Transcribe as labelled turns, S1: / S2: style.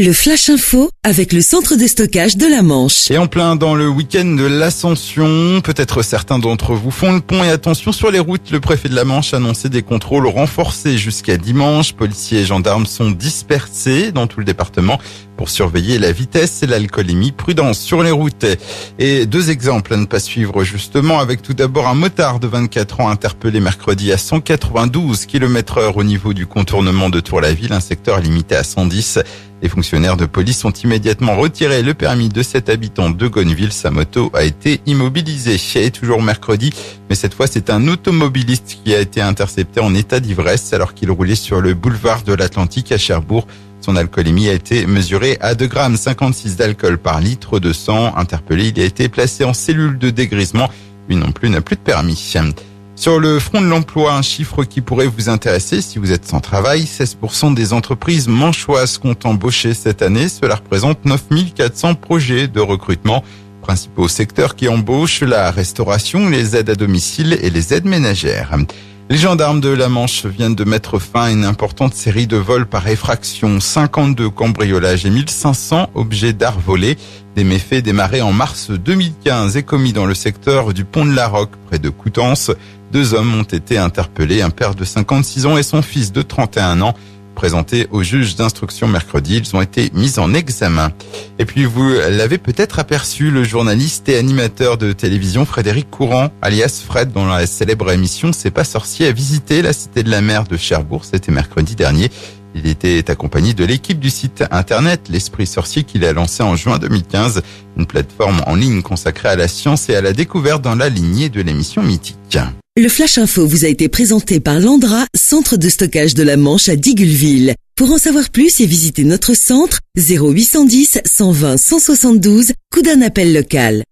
S1: Le Flash Info avec le centre de stockage de la Manche.
S2: Et en plein dans le week-end de l'Ascension, peut-être certains d'entre vous font le pont et attention sur les routes. Le préfet de la Manche a annoncé des contrôles renforcés jusqu'à dimanche. Policiers et gendarmes sont dispersés dans tout le département pour surveiller la vitesse et l'alcoolémie. Prudence sur les routes. Et deux exemples à ne pas suivre justement, avec tout d'abord un motard de 24 ans interpellé mercredi à 192 km/h au niveau du contournement de Tour-la-Ville, un secteur limité à 110. Les fonctionnaires de police ont immédiatement retiré le permis de cet habitant de Gonneville. Sa moto a été immobilisée. Et toujours mercredi, mais cette fois c'est un automobiliste qui a été intercepté en état d'ivresse alors qu'il roulait sur le boulevard de l'Atlantique à Cherbourg. Son alcoolémie a été mesurée à 2,56 g d'alcool par litre de sang. Interpellé, il a été placé en cellule de dégrisement. Lui non plus n'a plus de permis. Sur le front de l'emploi, un chiffre qui pourrait vous intéresser si vous êtes sans travail. 16% des entreprises manchoises comptent embaucher cette année. Cela représente 9400 projets de recrutement. Principaux secteurs qui embauchent: la restauration, les aides à domicile et les aides ménagères. Les gendarmes de la Manche viennent de mettre fin à une importante série de vols par effraction. 52 cambriolages et 1500 objets d'art volés. Des méfaits démarrés en mars 2015 et commis dans le secteur du pont de la Roque, près de Coutances. 2 hommes ont été interpellés, un père de 56 ans et son fils de 31 ans. Présentés au juge d'instruction mercredi, ils ont été mis en examen. Et puis vous l'avez peut-être aperçu, le journaliste et animateur de télévision Frédéric Courant, alias Fred, dont la célèbre émission C'est pas sorcier, a visité la Cité de la Mer de Cherbourg. C'était mercredi dernier. Il était accompagné de l'équipe du site internet L'Esprit Sorcier qu'il a lancé en juin 2015, une plateforme en ligne consacrée à la science et à la découverte dans la lignée de l'émission mythique.
S1: Le Flash Info vous a été présenté par Landra, centre de stockage de la Manche à Digulville. Pour en savoir plus et visiter notre centre, 0810 120 172, coup d'un appel local.